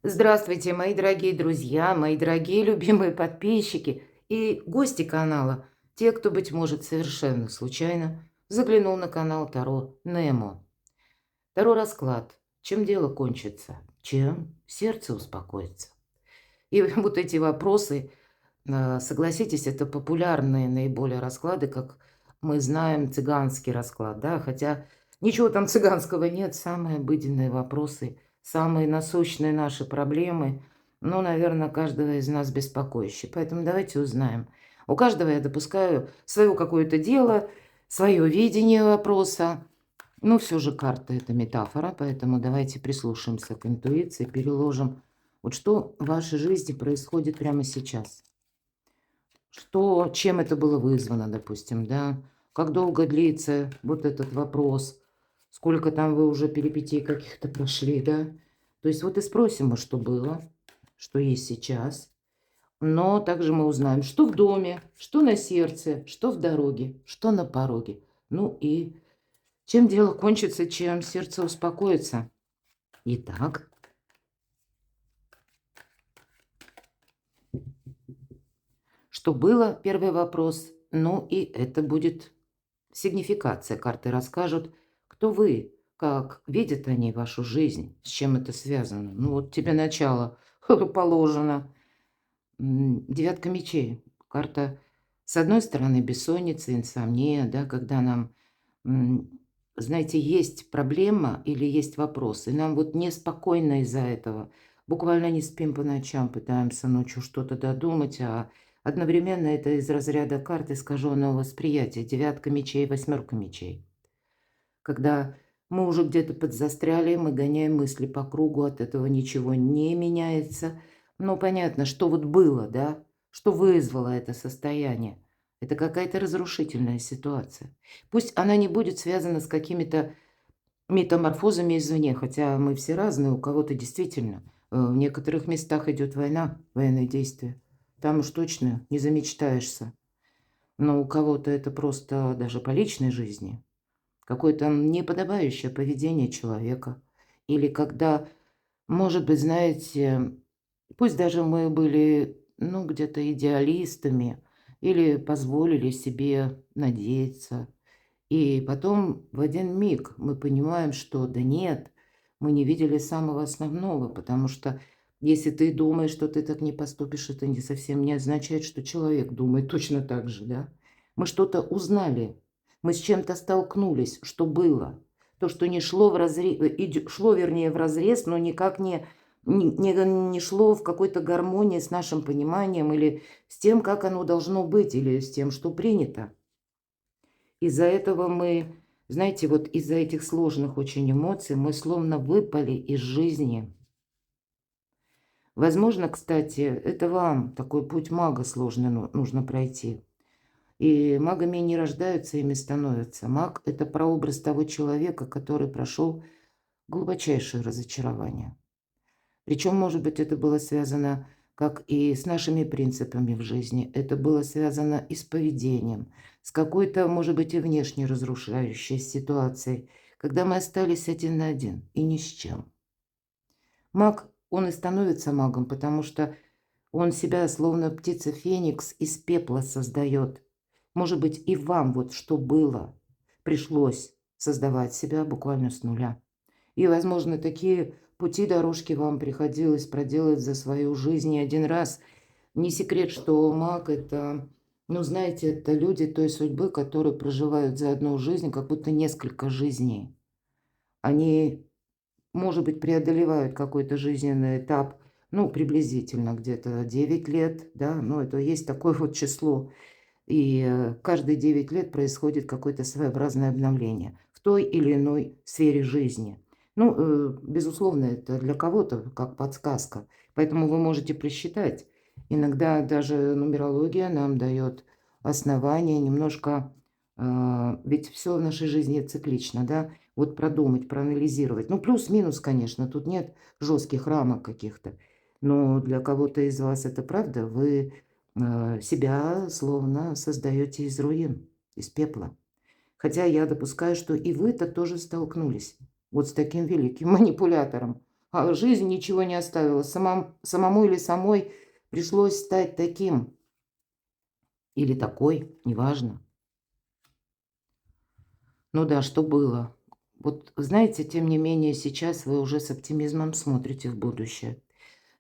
Здравствуйте, мои дорогие друзья, мои дорогие любимые подписчики и гости канала, те, кто, быть может, совершенно случайно заглянул на канал Таро Немо. Таро расклад. Чем дело кончится? Чем сердце успокоится? И вот эти вопросы, согласитесь, это популярные наиболее расклады, как мы знаем, цыганский расклад, да, хотя ничего там цыганского нет, самые обыденные вопросы, самые насущные наши проблемы, ну, наверное, каждого из нас беспокоящие. Поэтому давайте узнаем. У каждого, я допускаю, свое какое-то дело, свое видение вопроса. Ну, все же карта – это метафора, поэтому давайте прислушаемся к интуиции, переложим. Вот что в вашей жизни происходит прямо сейчас? Что, чем это было вызвано, допустим, да? Как долго длится вот этот вопрос? Сколько там вы уже перипетий каких-то прошли, да? То есть вот и спросим мы, что было, что есть сейчас. Но также мы узнаем, что в доме, что на сердце, что в дороге, что на пороге. Ну и чем дело кончится, чем сердце успокоится. Итак, что было, первый вопрос. Ну и это будет сигнификация. Карты расскажут, кто вы, как видят они вашу жизнь, с чем это связано. Ну вот тебе начало положено. Девятка мечей. Карта, с одной стороны, бессонница, инсомния, да, когда нам, м, знаете, есть проблема или есть вопрос, и нам вот неспокойно из-за этого. Буквально не спим по ночам, пытаемся ночью что-то додумать, а одновременно это из разряда карт искаженного восприятия. Девятка мечей, восьмерка мечей. Когда мы уже где-то подзастряли, мы гоняем мысли по кругу, от этого ничего не меняется. Ну, понятно, что вот было, да, что вызвало это состояние. Это какая-то разрушительная ситуация. Пусть она не будет связана с какими-то метаморфозами извне, хотя мы все разные, у кого-то действительно. В некоторых местах идет война, военные действия. Там уж точно не замечтаешься. Но у кого-то это просто даже по личной жизни какое-то неподобающее поведение человека. Или когда, может быть, знаете, пусть даже мы были, ну, где-то идеалистами или позволили себе надеяться. И потом в один миг мы понимаем, что да нет, мы не видели самого основного, потому что если ты думаешь, что ты так не поступишь, это не совсем не означает, что человек думает точно так же, да. Мы что-то узнали, мы с чем-то столкнулись, что было. То, что не шло шло, вернее, вразрез, но никак не шло в какой-то гармонии с нашим пониманием или с тем, как оно должно быть, или с тем, что принято. Из-за этого мы, знаете, вот из-за этих сложных очень эмоций мы словно выпали из жизни. Возможно, кстати, это вам такой путь мага сложный нужно пройти. И магами не рождаются, ими становятся. Маг – это прообраз того человека, который прошел глубочайшее разочарование. Причем, может быть, это было связано как и с нашими принципами в жизни, это было связано и с поведением, с какой-то, может быть, и внешне разрушающей ситуацией, когда мы остались один на один и ни с чем. Маг, он и становится магом, потому что он себя, словно птица Феникс, из пепла создает. Может быть, и вам вот что было, пришлось создавать себя буквально с нуля. И, возможно, такие пути, дорожки вам приходилось проделать за свою жизнь не один раз. Не секрет, что маг – это, ну, знаете, это люди той судьбы, которые проживают за одну жизнь, как будто несколько жизней. Они, может быть, преодолевают какой-то жизненный этап, ну, приблизительно где-то 9 лет, да, ну, это есть такое вот число. И каждые 9 лет происходит какое-то своеобразное обновление в той или иной сфере жизни. Ну, безусловно, это для кого-то как подсказка. Поэтому вы можете просчитать. Иногда даже нумерология нам дает основания немножко, ведь все в нашей жизни циклично, да, вот продумать, проанализировать. Ну, плюс-минус, конечно, тут нет жестких рамок каких-то. Но для кого-то из вас это правда, вы себя словно создаете из руин, из пепла. Хотя я допускаю, что и вы-то тоже столкнулись вот с таким великим манипулятором. А жизнь ничего не оставила. Самому или самой пришлось стать таким или такой, неважно. Ну да, что было. Вот знаете, тем не менее, сейчас вы уже с оптимизмом смотрите в будущее.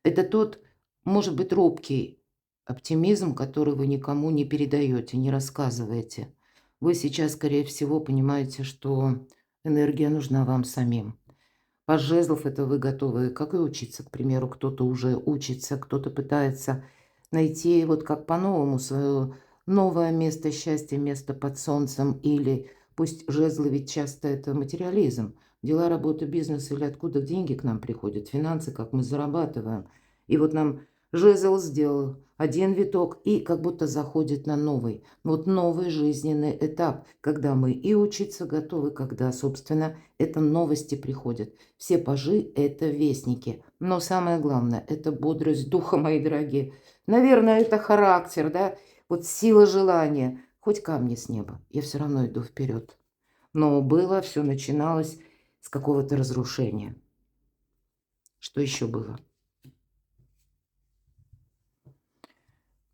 Это тот, может быть, робкий оптимизм, который вы никому не передаете, не рассказываете. Вы сейчас, скорее всего, понимаете, что энергия нужна вам самим. По жезлов это вы готовы, как и учиться, к примеру, кто-то уже учится, кто-то пытается найти вот как по-новому свое новое место счастья, место под солнцем, или пусть жезлы, ведь часто это материализм, дела, работа, бизнес, или откуда деньги к нам приходят, финансы, как мы зарабатываем. И вот нам жезл сделал один виток и как будто заходит на новый. Вот новый жизненный этап, когда мы и учиться готовы, когда, собственно, это новости приходят. Все пажи – это вестники. Но самое главное – это бодрость духа, мои дорогие. Наверное, это характер, да? Вот сила желания. Хоть камни с неба, я все равно иду вперед. Но было, все начиналось с какого-то разрушения. Что еще было?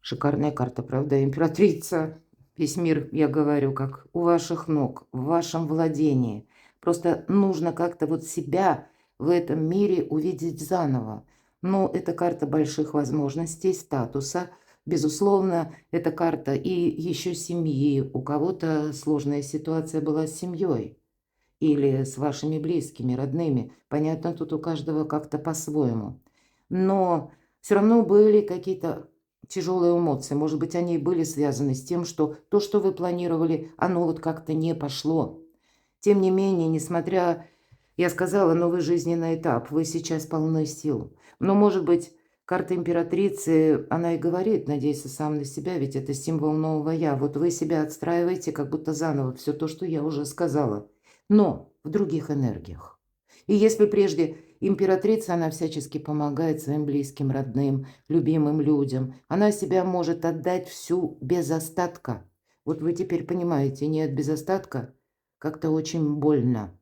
Шикарная карта, правда? Императрица. Весь мир, я говорю, как у ваших ног, в вашем владении. Просто нужно как-то вот себя в этом мире увидеть заново. Но это карта больших возможностей, статуса. Безусловно, это карта и еще семьи. У кого-то сложная ситуация была с семьей или с вашими близкими, родными. Понятно, тут у каждого как-то по-своему. Но все равно были какие-то тяжелые эмоции. Может быть, они были связаны с тем, что то, что вы планировали, оно вот как-то не пошло. Тем не менее, несмотря, я сказала, новый жизненный этап, вы сейчас полны сил. Но, может быть, карта императрицы, она и говорит, надейся сам на себя, ведь это символ нового «я». Вот вы себя отстраиваете, как будто заново, все то, что я уже сказала, но в других энергиях. И если прежде императрица, она всячески помогает своим близким, родным, любимым людям, она себя может отдать всю без остатка. Вот вы теперь понимаете, нет, без остатка как-то очень больно.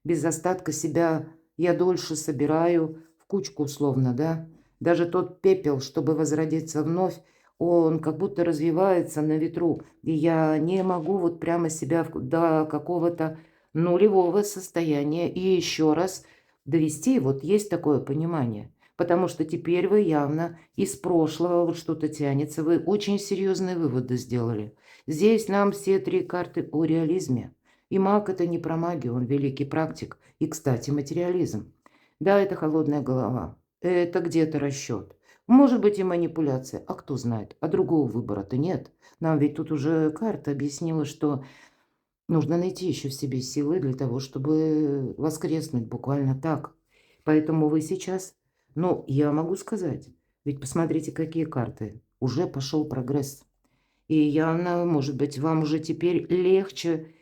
Без остатка себя я дольше собираю в кучку условно, да. Даже тот пепел, чтобы возродиться вновь, он как будто развивается на ветру. И я не могу вот прямо себя до какого-то нулевого состояния и еще раз довести. Вот есть такое понимание. Потому что теперь вы явно из прошлого вот что-то тянется. Вы очень серьезные выводы сделали. Здесь нам все три карты о реализме. И маг – это не про магию, он великий практик. И, кстати, материализм. Да, это холодная голова. Это где-то расчет. Может быть и манипуляция. А кто знает? А другого выбора-то нет. Нам ведь тут уже карта объяснила, что нужно найти еще в себе силы для того, чтобы воскреснуть буквально так. Поэтому вы сейчас, ну, я могу сказать, ведь посмотрите, какие карты. Уже пошел прогресс. И явно, может быть, вам уже теперь легче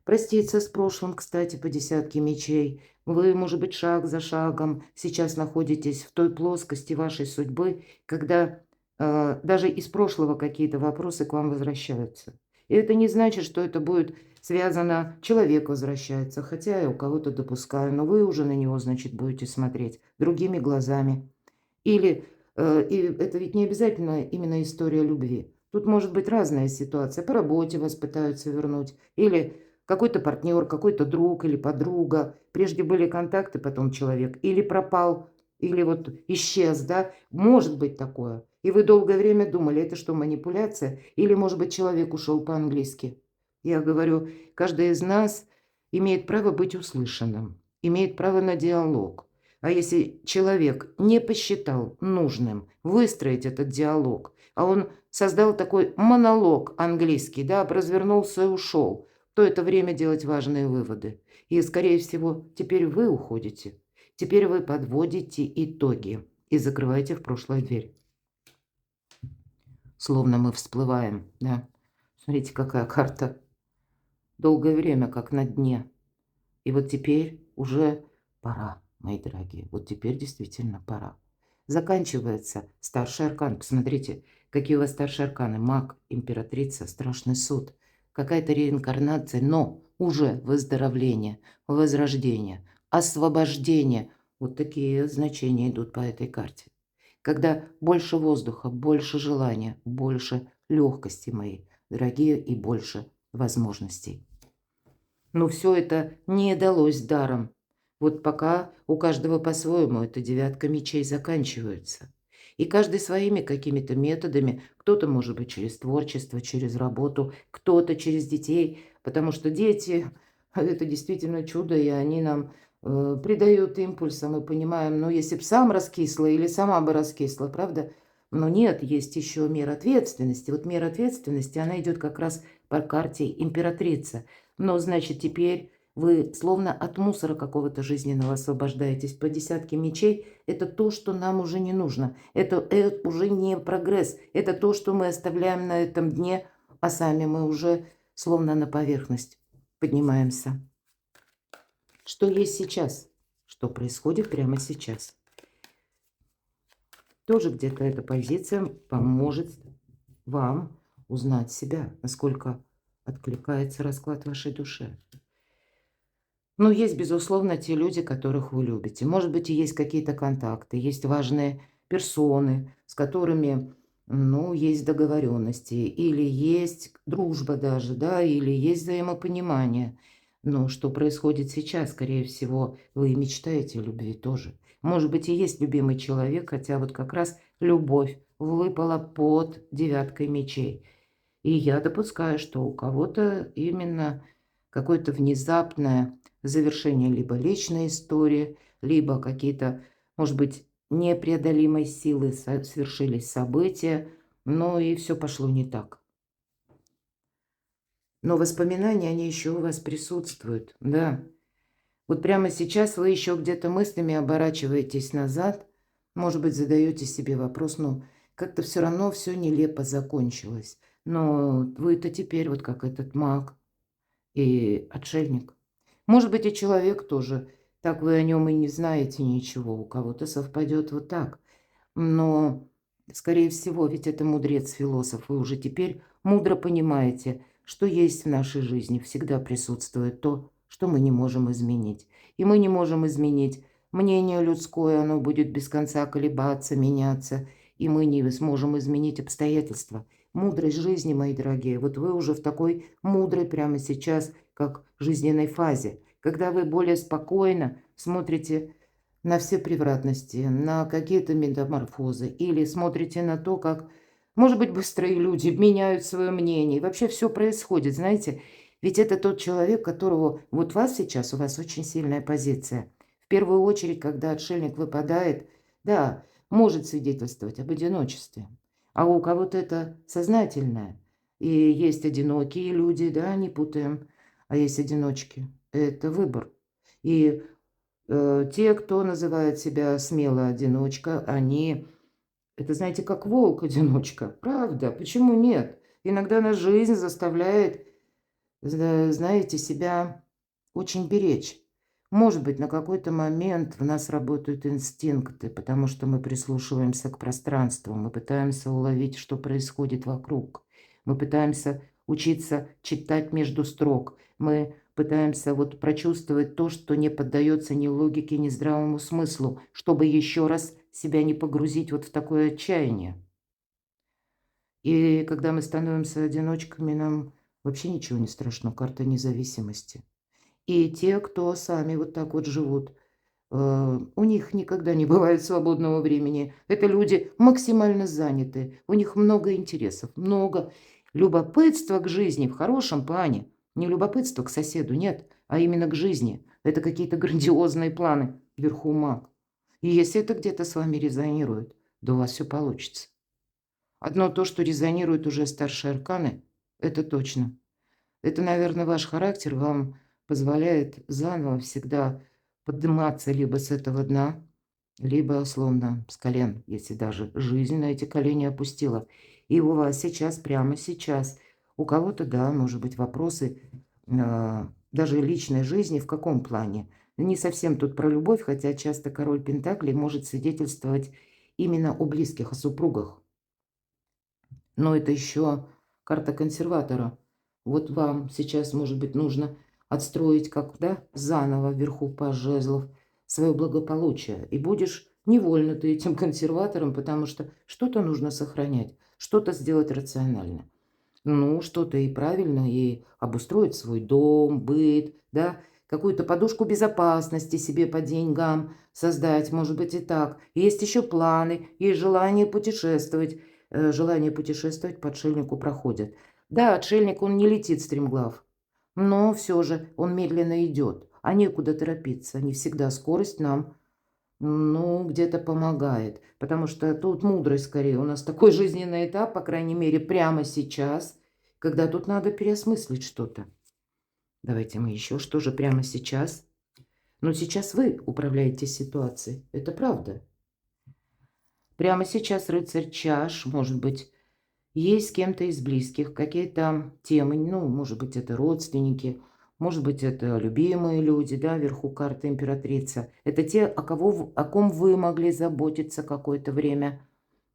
проститься с прошлым, кстати, по десятке мечей. Вы, может быть, шаг за шагом сейчас находитесь в той плоскости вашей судьбы, когда даже из прошлого какие-то вопросы к вам возвращаются. И это не значит, что это будет связано, человек возвращается, хотя я у кого-то допускаю, но вы уже на него, значит, будете смотреть другими глазами. Или, и это ведь не обязательно именно история любви. Тут может быть разная ситуация. По работе вас пытаются вернуть. Или какой-то партнер, какой-то друг или подруга. Прежде были контакты, потом человек или пропал, или вот исчез, да. Может быть такое. И вы долгое время думали, это что, манипуляция? Или, может быть, человек ушел по-английски? Я говорю, каждый из нас имеет право быть услышанным, имеет право на диалог. А если человек не посчитал нужным выстроить этот диалог, а он создал такой монолог английский, да, развернулся и ушел, то это время делать важные выводы. И, скорее всего, теперь вы уходите. Теперь вы подводите итоги и закрываете в прошлое дверь. Словно мы всплываем, да. Смотрите, какая карта. Долгое время как на дне. И вот теперь уже пора, мои дорогие. Вот теперь действительно пора. Заканчивается старший аркан. Посмотрите, какие у вас старшие арканы. Маг, императрица, страшный суд. Какая-то реинкарнация, но уже выздоровление, возрождение, освобождение. Вот такие значения идут по этой карте. Когда больше воздуха, больше желания, больше легкости, мои дорогие, и больше возможностей. Но все это не далось даром. Вот пока у каждого по-своему эта девятка мечей заканчивается. И каждый своими какими-то методами, кто-то, может быть, через творчество, через работу, кто-то через детей, потому что дети– это действительно чудо, и они нам придают импульса, мы понимаем, ну, если бы сам раскисла или сама бы раскисла, правда? Но нет, есть еще мера ответственности. Вот мера ответственности, она идет как раз по карте императрица. Но, значит, теперь вы словно от мусора какого-то жизненного освобождаетесь. По десятке мечей– это то, что нам уже не нужно. Это уже не прогресс. Это то, что мы оставляем на этом дне, а сами мы уже словно на поверхность поднимаемся. Что есть сейчас? Что происходит прямо сейчас? Тоже где-то эта позиция поможет вам узнать себя, насколько откликается расклад вашей души. Ну, есть, безусловно, те люди, которых вы любите. Может быть, и есть какие-то контакты, есть важные персоны, с которыми, ну, есть договоренности, или есть дружба даже, да, или есть взаимопонимание. Но что происходит сейчас, скорее всего, вы и мечтаете о любви тоже. Может быть, и есть любимый человек, хотя вот как раз любовь выпала под девяткой мечей. И я допускаю, что у кого-то именно какое-то внезапное завершение либо личной истории, либо какие-то, может быть, непреодолимой силы свершились события, но и все пошло не так. Но воспоминания, они еще у вас присутствуют, да. Вот прямо сейчас вы еще где-то мыслями оборачиваетесь назад, может быть, задаете себе вопрос, ну, как-то все равно все нелепо закончилось. Но вы-то теперь вот как этот маг и отшельник. Может быть, и человек тоже. Так вы о нем и не знаете ничего. У кого-то совпадет вот так. Но, скорее всего, ведь это мудрец-философ. Вы уже теперь мудро понимаете, что есть в нашей жизни. Всегда присутствует то, что мы не можем изменить. И мы не можем изменить мнение людское, оно будет без конца колебаться, меняться. И мы не сможем изменить обстоятельства. Мудрость жизни, мои дорогие, вот вы уже в такой мудрой прямо сейчас, как жизненной фазе, когда вы более спокойно смотрите на все превратности, на какие-то метаморфозы, или смотрите на то, как, может быть, быстрые люди меняют свое мнение. И вообще все происходит, знаете. Ведь это тот человек, которого... Вот вас сейчас, у вас очень сильная позиция. В первую очередь, когда отшельник выпадает, да, может свидетельствовать об одиночестве. А у кого-то это сознательное. И есть одинокие люди, да, не путаем, а есть одиночки. Это выбор. И те, кто называет себя смело одиночка, они, это знаете, как волк-одиночка. Правда, почему нет? Иногда нас жизнь заставляет, знаете, себя очень беречь. Может быть, на какой-то момент в нас работают инстинкты, потому что мы прислушиваемся к пространству, мы пытаемся уловить, что происходит вокруг. Мы пытаемся учиться читать между строк. Мы пытаемся вот прочувствовать то, что не поддается ни логике, ни здравому смыслу, чтобы еще раз себя не погрузить вот в такое отчаяние. И когда мы становимся одиночками, нам вообще ничего не страшно, карта независимости. И те, кто сами вот так вот живут, у них никогда не бывает свободного времени. Это люди максимально заняты, у них много интересов, много любопытства к жизни в хорошем плане. Не любопытство к соседу, нет, а именно к жизни. Это какие-то грандиозные планы вверху маг. И если это где-то с вами резонирует, да у вас все получится. Одно то, что резонируют уже старшие арканы, это точно. Это, наверное, ваш характер вам позволяет заново всегда подниматься либо с этого дна, либо словно с колен, если даже жизнь на эти колени опустила. И у вас сейчас, прямо сейчас, у кого-то, да, может быть, вопросы даже личной жизни, в каком плане? Не совсем тут про любовь, хотя часто король Пентаклей может свидетельствовать именно о близких, о супругах. Но это еще карта консерватора. Вот вам сейчас, может быть, нужно отстроить как, да, заново вверху паж жезлов, свое благополучие. И будешь невольно ты этим консерватором, потому что что-то нужно сохранять, что-то сделать рационально. Ну, что-то и правильно, и обустроить свой дом, быт, да, какую-то подушку безопасности себе по деньгам создать, может быть, и так. Есть еще планы, есть желание путешествовать. Желание путешествовать по отшельнику проходит. Да, отшельник, он не летит стремглав, но все же он медленно идет, а некуда торопиться. Не всегда скорость нам, ну, где-то помогает, потому что тут мудрость скорее. У нас такой жизненный этап, по крайней мере, прямо сейчас, когда тут надо переосмыслить что-то. Давайте мы еще, что же прямо сейчас? Но сейчас вы управляете ситуацией, это правда. Прямо сейчас рыцарь чаш, может быть, есть с кем-то из близких какие-то темы, ну, может быть, это родственники, может быть, это любимые люди, да, вверху карты императрица. Это те, о ком вы могли заботиться какое-то время.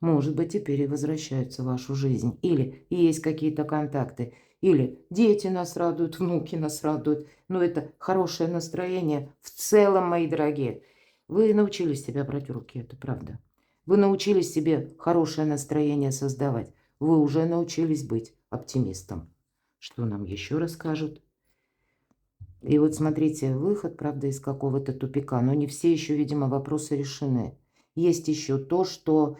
Может быть, теперь и возвращаются в вашу жизнь. Или есть какие-то контакты. Или дети нас радуют, внуки нас радуют. Но это хорошее настроение в целом, мои дорогие. Вы научились себя брать в руки, это правда. Вы научились себе хорошее настроение создавать. Вы уже научились быть оптимистом. Что нам еще расскажут? И вот смотрите, выход, правда, из какого-то тупика, но не все еще, видимо, вопросы решены. Есть еще то, что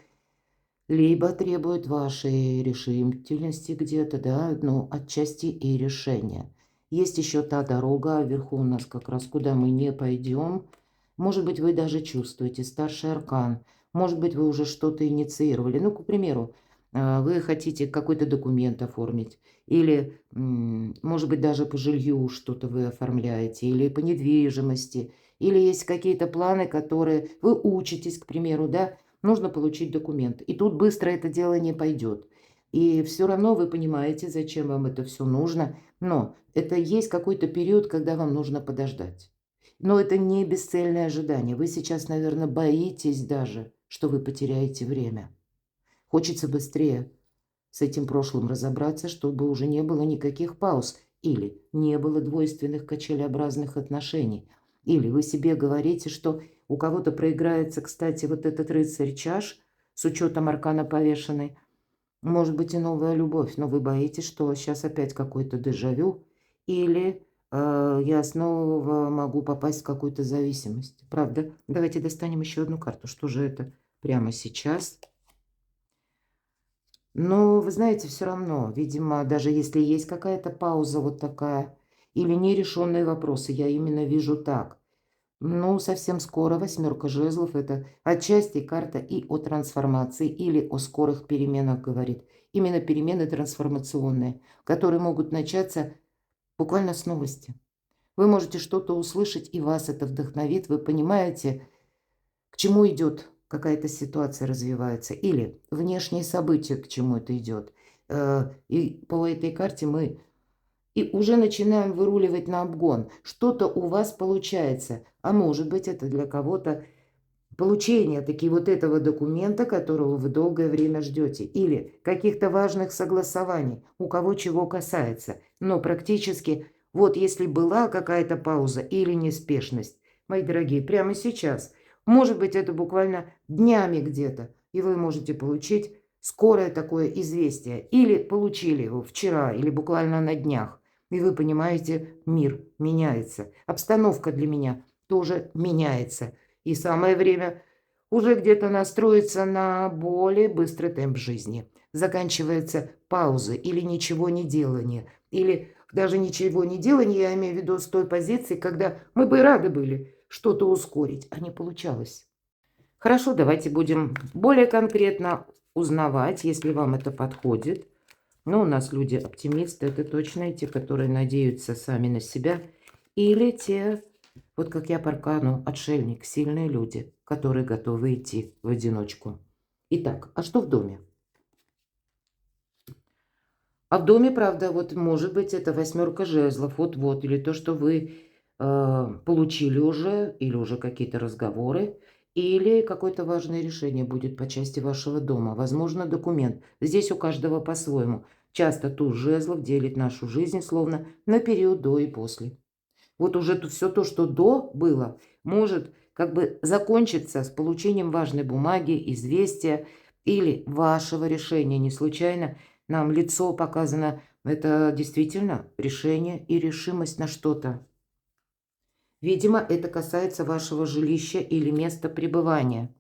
либо требует вашей решительности где-то, да, ну, отчасти и решения. Есть еще та дорога, вверху у нас как раз, куда мы не пойдем. Может быть, вы даже чувствуете старший аркан. Может быть, вы уже что-то инициировали. Ну, к примеру, вы хотите какой-то документ оформить. Или, может быть, даже по жилью что-то вы оформляете. Или по недвижимости. Или есть какие-то планы, которые вы учитесь, к примеру, да, нужно получить документ. И тут быстро это дело не пойдет. И все равно вы понимаете, зачем вам это все нужно. Но это есть какой-то период, когда вам нужно подождать. Но это не бесцельное ожидание. Вы сейчас, наверное, боитесь даже, что вы потеряете время. Хочется быстрее с этим прошлым разобраться, чтобы уже не было никаких пауз. Или не было двойственных качелеобразных отношений. Или вы себе говорите, что у кого-то проиграется, кстати, вот этот рыцарь чаш с учетом аркана повешенной. Может быть и новая любовь, но вы боитесь, что сейчас опять какой-то дежавю. Или я снова могу попасть в какую-то зависимость. Правда? Давайте достанем еще одну карту. Что же это прямо сейчас? Но вы знаете, все равно, видимо, даже если есть какая-то пауза вот такая или нерешенные вопросы, я именно вижу так. Ну, совсем скоро восьмерка жезлов – это отчасти карта и о трансформации или о скорых переменах говорит. Именно перемены трансформационные, которые могут начаться буквально с новости. Вы можете что-то услышать, и вас это вдохновит. Вы понимаете, к чему идет какая-то ситуация развивается, или внешние события, к чему это идет. И по этой карте мы и уже начинаем выруливать на обгон. Что-то у вас получается, а может быть, это для кого-то получение таки вот этого документа, которого вы долгое время ждете, или каких-то важных согласований, у кого чего касается. Но практически, вот если была какая-то пауза или неспешность, мои дорогие, прямо сейчас, может быть, это буквально днями где-то, и вы можете получить скорое такое известие, или получили его вчера, или буквально на днях. И вы понимаете, мир меняется, обстановка для меня тоже меняется. И самое время уже где-то настроиться на более быстрый темп жизни. Заканчивается паузы или ничего не делание. Или даже ничего не делание, я имею в виду с той позиции, когда мы бы рады были что-то ускорить, а не получалось. Хорошо, давайте будем более конкретно узнавать, если вам это подходит. Но у нас люди оптимисты, это точно те, которые надеются сами на себя. Или те, вот как я по аркану, отшельник, сильные люди, которые готовы идти в одиночку. Итак, а что в доме? А в доме, правда, вот может быть это восьмерка жезлов, вот-вот, или то, что вы получили уже, или уже какие-то разговоры, или какое-то важное решение будет по части вашего дома, возможно, документ. Здесь у каждого по-своему. Часто туз жезлов делит нашу жизнь словно на период до и после. Вот уже все то, что до было, может как бы закончится с получением важной бумаги, известия или вашего решения. Не случайно нам лицо показано. Это действительно решение и решимость на что-то. Видимо, это касается вашего жилища или места пребывания.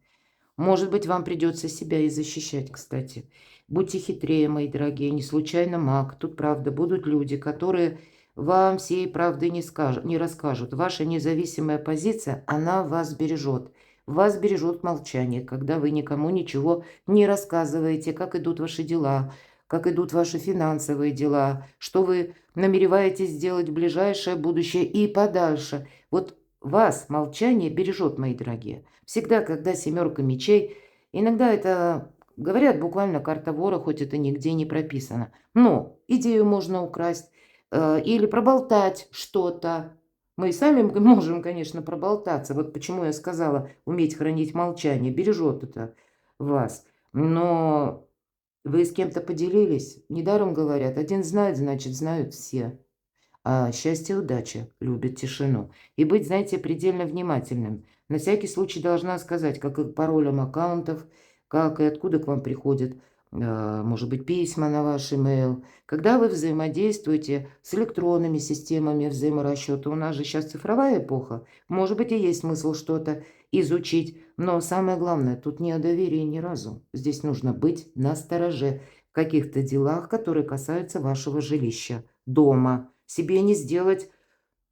Может быть, вам придется себя и защищать, кстати. Будьте хитрее, мои дорогие, не случайно маг. Тут, правда, будут люди, которые вам всей правды не расскажут. Ваша независимая позиция, она вас бережет. Вас бережет молчание, когда вы никому ничего не рассказываете, как идут ваши дела, как идут ваши финансовые дела, что вы намереваетесь сделать в ближайшее будущее и подальше. Вот вас молчание бережет, мои дорогие. Всегда, когда семерка мечей, иногда это, говорят, буквально карта вора, хоть это нигде не прописано. Но идею можно украсть или проболтать что-то. Мы и сами можем, конечно, проболтаться. Вот почему я сказала, уметь хранить молчание, бережет это вас. Но вы с кем-то поделились. Недаром говорят, один знает, значит, знают все. А счастье и удача любят тишину. И быть, знаете, предельно внимательным. На всякий случай должна сказать, как и к паролям аккаунтов, как и откуда к вам приходят, может быть, письма на ваш имейл. Когда вы взаимодействуете с электронными системами взаиморасчета, у нас же сейчас цифровая эпоха, может быть, и есть смысл что-то изучить. Но самое главное, тут не о доверии ни разу. Здесь нужно быть настороже в каких-то делах, которые касаются вашего жилища, дома. Себе не сделать,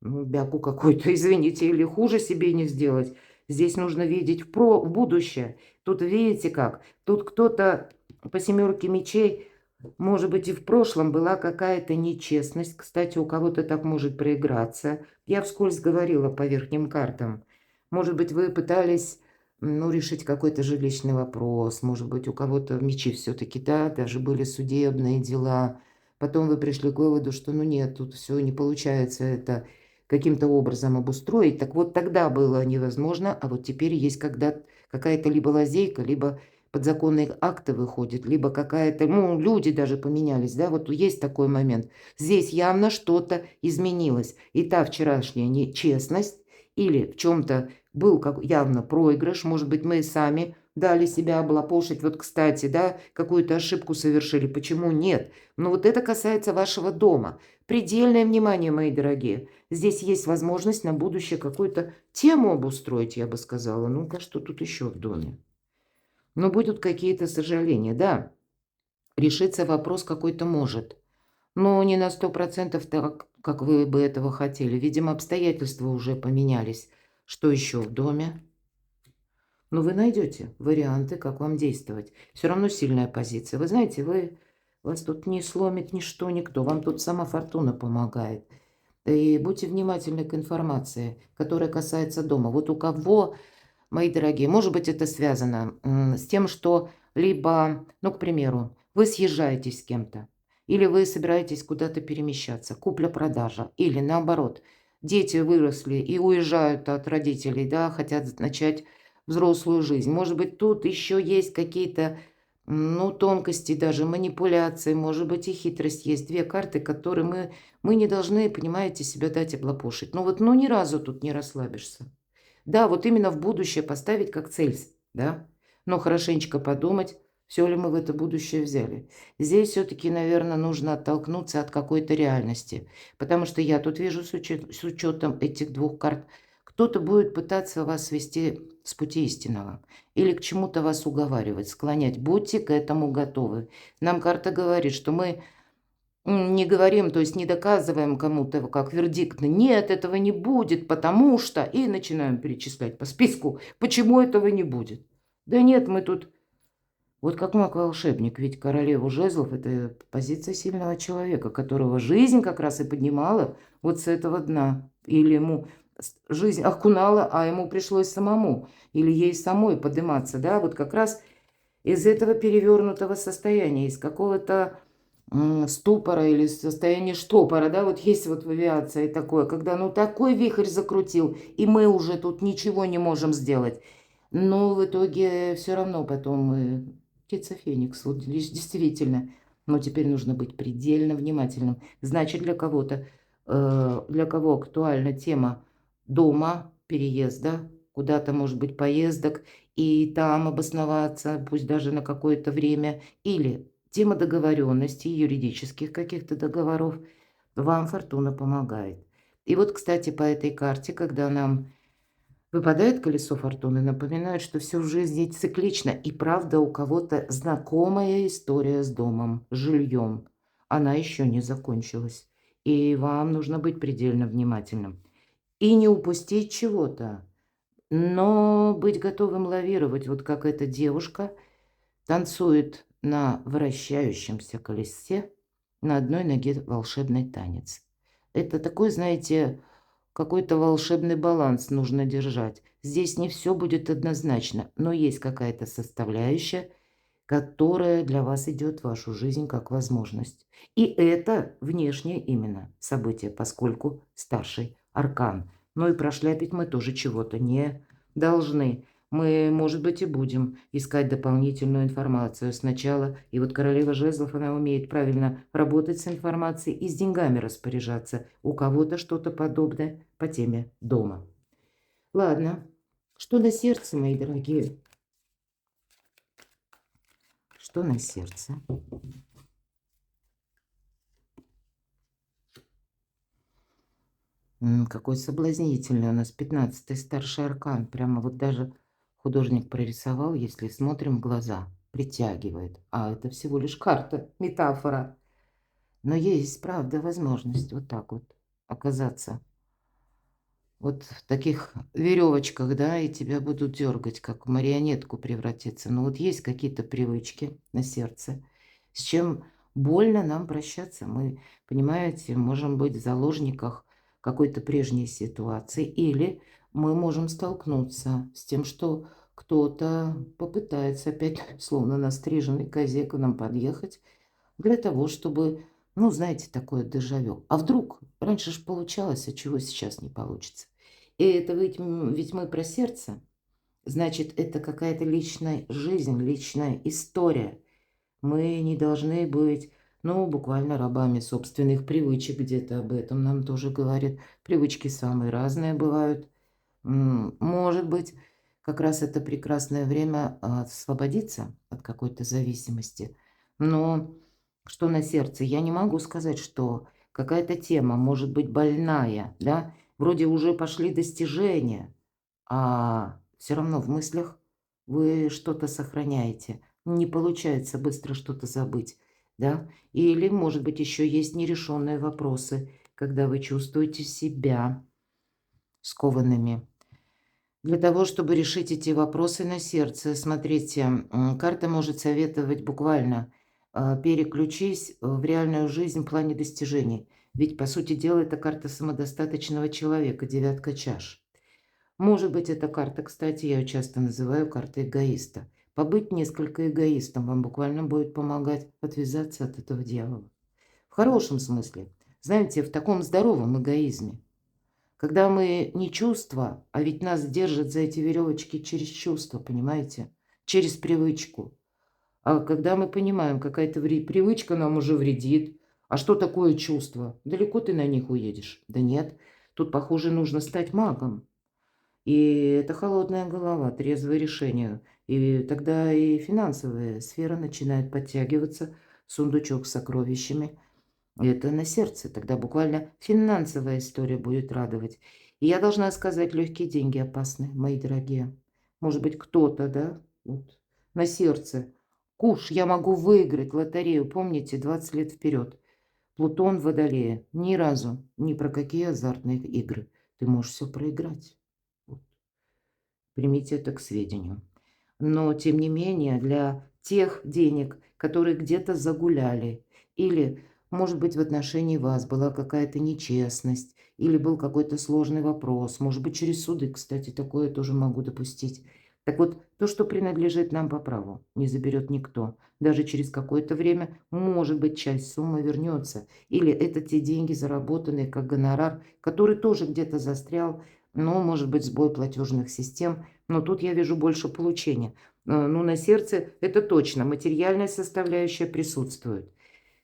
ну, бяку какой-то, извините, или хуже себе не сделать. Здесь нужно видеть в будущее. Тут видите как? Тут кто-то по семерке мечей, может быть, и в прошлом была какая-то нечестность. Кстати, у кого-то так может проиграться. Я вскользь говорила по верхним картам. Может быть, вы пытались, ну, решить какой-то жилищный вопрос. Может быть, у кого-то мечи все-таки, да, даже были судебные дела. Потом вы пришли к выводу, что ну нет, тут все не получается это каким-то образом обустроить. Так вот тогда было невозможно, а вот теперь есть когда какая-то либо лазейка, либо подзаконные акты выходят, либо какая-то, ну, люди даже поменялись, да, вот есть такой момент. Здесь явно что-то изменилось. И та вчерашняя нечестность или в чем-то был как явно проигрыш, может быть, мы сами дали себя облапошить, вот, кстати, да, какую-то ошибку совершили, почему нет? Но вот это касается вашего дома. Предельное внимание, мои дорогие. Здесь есть возможность на будущее какую-то тему обустроить, я бы сказала. Ну-ка, что тут еще в доме? Но будут какие-то сожаления, да. Решиться вопрос какой-то может. Но не на 100% так, как вы бы этого хотели. Видимо, обстоятельства уже поменялись. Что еще в доме? Ну, вы найдете варианты, как вам действовать. Все равно сильная позиция. Вы знаете, вас тут не сломит ничто, никто. Вам тут сама фортуна помогает. И будьте внимательны к информации, которая касается дома. Вот у кого, мои дорогие, может быть, это связано с тем, что либо, ну, к примеру, вы съезжаетесь с кем-то, или вы собираетесь куда-то перемещаться, купля-продажа, или наоборот, дети выросли и уезжают от родителей, да, хотят начать взрослую жизнь. Может быть, тут еще есть какие-то, ну, тонкости, даже манипуляции, может быть, и хитрость есть. Две карты, которые мы не должны, понимаете, себя дать облапошить. Ну вот, ну ни разу тут не расслабишься. Да, вот именно в будущее поставить как цель, да, но хорошенечко подумать, все ли мы в это будущее взяли. Здесь все-таки, наверное, нужно оттолкнуться от какой-то реальности, потому что я тут вижу с учетом этих двух карт, кто-то будет пытаться вас вести с пути истинного или к чему-то вас уговаривать, склонять. Будьте к этому готовы. Нам карта говорит, что мы не говорим, то есть не доказываем кому-то как вердиктно. Нет, этого не будет, потому что... И начинаем перечислять по списку, почему этого не будет. Да нет, мы тут... Вот как маг-волшебник, ведь королеву жезлов– это позиция сильного человека, которого жизнь как раз и поднимала вот с этого дна. Или ему жизнь окунала, а ему пришлось самому. Или ей самой подниматься, да, вот как раз из этого перевернутого состояния, из какого-то ступора или состояние штопора, да, вот есть вот в авиации такое, когда ну такой вихрь закрутил, и мы уже тут ничего не можем сделать. Но в итоге все равно потом птица Феникс, вот действительно. Но теперь нужно быть предельно внимательным. Значит, для кого-то, для кого актуальна тема дома, переезда, куда-то, может быть, поездок и там обосноваться, пусть даже на какое-то время, или тема договоренностей, юридических каких-то договоров, вам фортуна помогает. И вот, кстати, по этой карте, когда нам выпадает колесо фортуны, напоминает, что все в жизни циклично, и правда у кого-то знакомая история с домом, с жильем. Она еще не закончилась, и вам нужно быть предельно внимательным. И не упустить чего-то, но быть готовым лавировать, вот как эта девушка танцует на вращающемся колесе, на одной ноге волшебный танец. Это такой, знаете, какой-то волшебный баланс нужно держать. Здесь не все будет однозначно, но есть какая-то составляющая, которая для вас идет в вашу жизнь как возможность. И это внешнее именно событие, поскольку старший аркан. Ну и прошляпить мы тоже чего-то не должны. Мы, может быть, и будем искать дополнительную информацию сначала. И вот королева жезлов, она умеет правильно работать с информацией и с деньгами распоряжаться. У кого-то что-то подобное по теме дома. Ладно, что на сердце, мои дорогие? Что на сердце? Какой соблазнительный у нас 15-й старший аркан. Прямо вот даже художник прорисовал, если смотрим в глаза, притягивает. А это всего лишь карта, метафора. Но есть, правда, возможность вот так вот оказаться вот в таких веревочках, да, и тебя будут дергать, как в марионетку превратиться. Но вот есть какие-то привычки на сердце, с чем больно нам прощаться. Мы, понимаете, можем быть в заложниках какой-то прежней ситуации, или мы можем столкнуться с тем, что кто-то попытается опять, словно на стриженной козе, к нам подъехать, для того, чтобы, ну, знаете, такое дежавю. А вдруг раньше ж получалось, а чего сейчас не получится? И это ведь мы про сердце. Значит, это какая-то личная жизнь, личная история. Мы не должны быть, ну, буквально рабами собственных привычек. Где-то об этом нам тоже говорят. Привычки самые разные бывают. Может быть, как раз это прекрасное время освободиться от какой-то зависимости. Но что на сердце? Я не могу сказать, что какая-то тема может быть больная, да? Вроде уже пошли достижения, а все равно в мыслях вы что-то сохраняете. Не получается быстро что-то забыть, да? Или, может быть, еще есть нерешенные вопросы, когда вы чувствуете себя скованными. Для того, чтобы решить эти вопросы на сердце, смотрите, карта может советовать буквально переключись в реальную жизнь в плане достижений. Ведь, по сути дела, это карта самодостаточного человека, девятка чаш. Может быть, эта карта, кстати, я ее часто называю картой эгоиста. Побыть несколько эгоистом вам буквально будет помогать отвязаться от этого дьявола. В хорошем смысле. Знаете, в таком здоровом эгоизме. Когда мы не чувства, а ведь нас держат за эти веревочки через чувства, понимаете? Через привычку. А когда мы понимаем, какая-то привычка нам уже вредит, а что такое чувство? Далеко ты на них уедешь? Да нет, тут, похоже, нужно стать магом. И это холодная голова, трезвое решение. И тогда и финансовая сфера начинает подтягиваться, сундучок с сокровищами. Это на сердце. Тогда буквально финансовая история будет радовать. И я должна сказать, легкие деньги опасны, мои дорогие. Может быть, кто-то, да, вот, на сердце. Куш, я могу выиграть лотерею, помните, 20 лет вперед. Плутон в Водолее. Ни разу, ни про какие азартные игры. Ты можешь все проиграть. Вот. Примите это к сведению. Но, тем не менее, для тех денег, которые где-то загуляли, или, может быть, в отношении вас была какая-то нечестность, или был какой-то сложный вопрос, может быть, через суды, кстати, такое тоже могу допустить. Так вот, то, что принадлежит нам по праву, не заберет никто. Даже через какое-то время, может быть, часть суммы вернется. Или это те деньги, заработанные как гонорар, который тоже где-то застрял, но, может быть, сбой платежных систем. Но тут я вижу больше получения. Ну, на сердце это точно, материальная составляющая присутствует.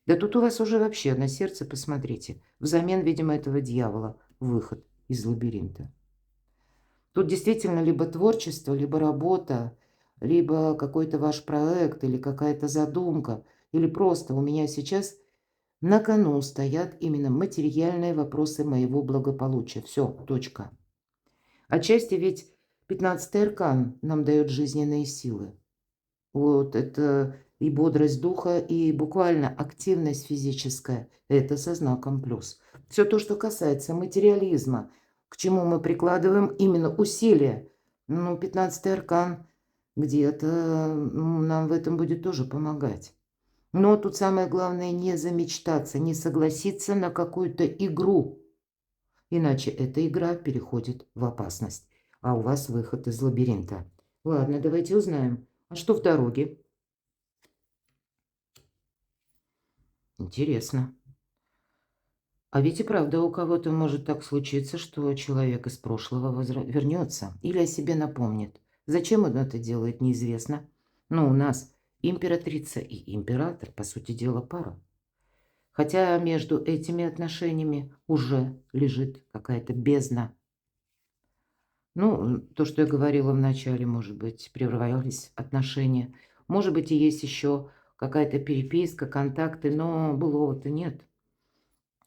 Да тут у вас уже вообще на сердце, посмотрите, взамен, видимо, этого дьявола выход из лабиринта. Тут действительно либо творчество, либо работа, либо какой-то ваш проект или какая-то задумка, или просто у меня сейчас на кону стоят именно материальные вопросы моего благополучия. Все, точка. Отчасти ведь 15-й аркан нам дает жизненные силы. Вот это и бодрость духа, и буквально активность физическая. Это со знаком плюс. Все то, что касается материализма, к чему мы прикладываем именно усилия. Ну, 15-й аркан где-то нам в этом будет тоже помогать. Но тут самое главное не замечтаться, не согласиться на какую-то игру. Иначе эта игра переходит в опасность. А у вас выход из лабиринта. Ладно, давайте узнаем. А что в дороге? Интересно. А ведь и правда у кого-то может так случиться, что человек из прошлого вернется или о себе напомнит. Зачем он это делает, неизвестно. Но у нас императрица и император, по сути дела, пара. Хотя между этими отношениями уже лежит какая-то бездна. Ну, то, что я говорила в начале, может быть, прервались отношения. Может быть, и есть еще какая-то переписка, контакты, но былого-то нет.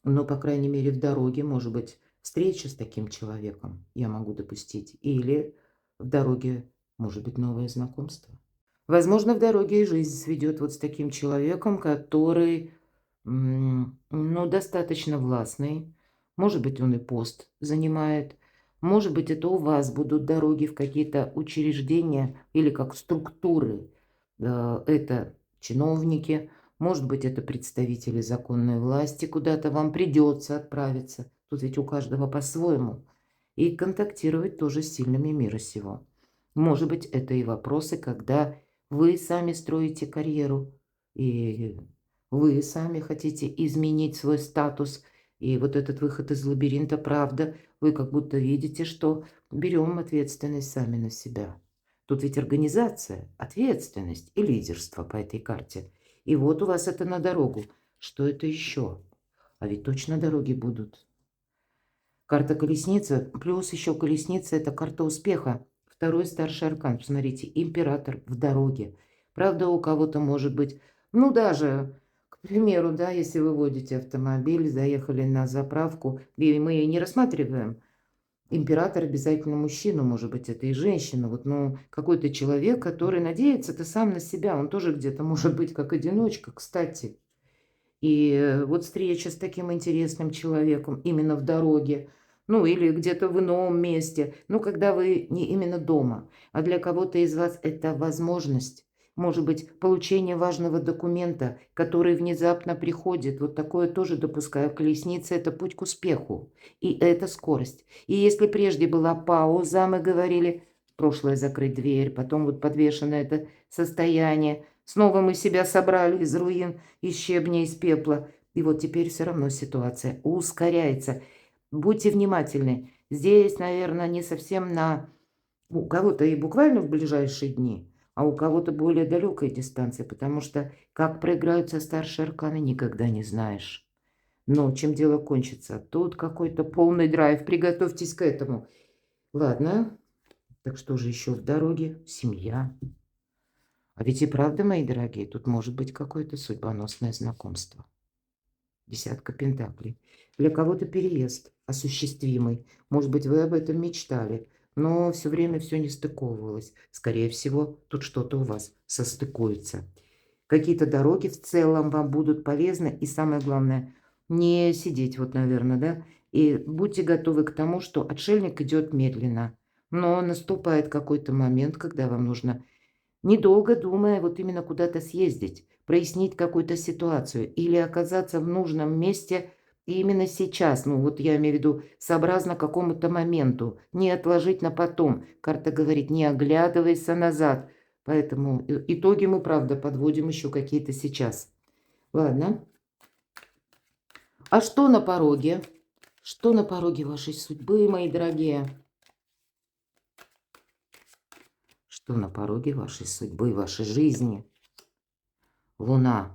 Но, по крайней мере, в дороге, может быть, встреча с таким человеком я могу допустить. Или в дороге, может быть, новое знакомство. Возможно, в дороге и жизнь сведет вот с таким человеком, который, ну, достаточно властный. Может быть, он и пост занимает. Может быть, это у вас будут дороги в какие-то учреждения или как структуры. Это чиновники, может быть, это представители законной власти, куда-то вам придется отправиться. Тут ведь у каждого по-своему. И контактировать тоже с сильными мира сего. Может быть, это и вопросы, когда вы сами строите карьеру, и вы сами хотите изменить свой статус. И вот этот выход из лабиринта, правда, вы как будто видите, что берем ответственность сами на себя. Тут ведь организация, ответственность и лидерство по этой карте. И вот у вас это на дорогу. Что это еще? А ведь точно дороги будут. Карта колесница, плюс еще колесница – это карта успеха. Второй старший аркан, посмотрите, император в дороге. Правда, у кого-то может быть, ну даже, к примеру, да, если вы водите автомобиль, заехали на заправку, и мы не рассматриваем император обязательно мужчина, может быть, это и женщина. Вот, ну, какой-то человек, который надеется-то сам на себя, он тоже где-то может быть как одиночка, кстати. И вот встреча с таким интересным человеком именно в дороге, ну или где-то в ином месте, ну когда вы не именно дома, а для кого-то из вас это возможность, может быть, получение важного документа, который внезапно приходит. Вот такое тоже допускаю. Колесница – это путь к успеху, и это скорость. И если прежде была пауза, мы говорили, прошлое закрыть дверь, потом вот подвешено это состояние, снова мы себя собрали из руин, из щебня, из пепла. И вот теперь все равно ситуация ускоряется. Будьте внимательны. Здесь, наверное, не совсем на... У кого-то и буквально в ближайшие дни, а у кого-то более далекая дистанция, потому что как проиграются старшие арканы, никогда не знаешь. Но чем дело кончится? Тут какой-то полный драйв. Приготовьтесь к этому. Ладно. Так что же еще в дороге? Семья. А ведь и правда, мои дорогие, тут может быть какое-то судьбоносное знакомство. Десятка пентаклей. Для кого-то переезд осуществимый. Может быть, вы об этом мечтали, но все время все не стыковывалось. Скорее всего, тут что-то у вас состыкуется. Какие-то дороги в целом вам будут полезны. И самое главное, не сидеть вот, наверное, да. И будьте готовы к тому, что отшельник идет медленно. Но наступает какой-то момент, когда вам нужно, недолго думая, вот именно куда-то съездить, прояснить какую-то ситуацию или оказаться в нужном месте именно сейчас. Ну, вот я имею в виду сообразно какому-то моменту, не отложить на потом. Карта говорит, не оглядывайся назад. Поэтому итоги мы, правда, подводим еще какие-то сейчас. Ладно. А что на пороге? Что на пороге вашей судьбы, мои дорогие? Что на пороге вашей судьбы, вашей жизни? Луна.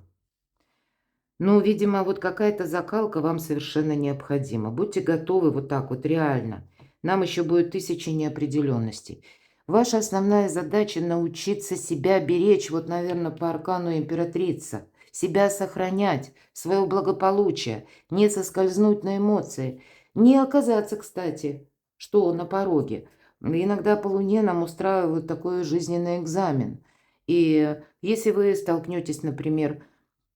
Ну, видимо, вот какая-то закалка вам совершенно необходима. Будьте готовы вот так вот реально нам еще будет тысячи неопределенностей. Ваша основная задача – научиться себя беречь, вот, наверное, по аркану императрица, себя сохранять, свое благополучие, не соскользнуть на эмоции, не оказаться, кстати, что на пороге. Иногда по Луне нам устраивают такой жизненный экзамен. И если вы столкнетесь, например,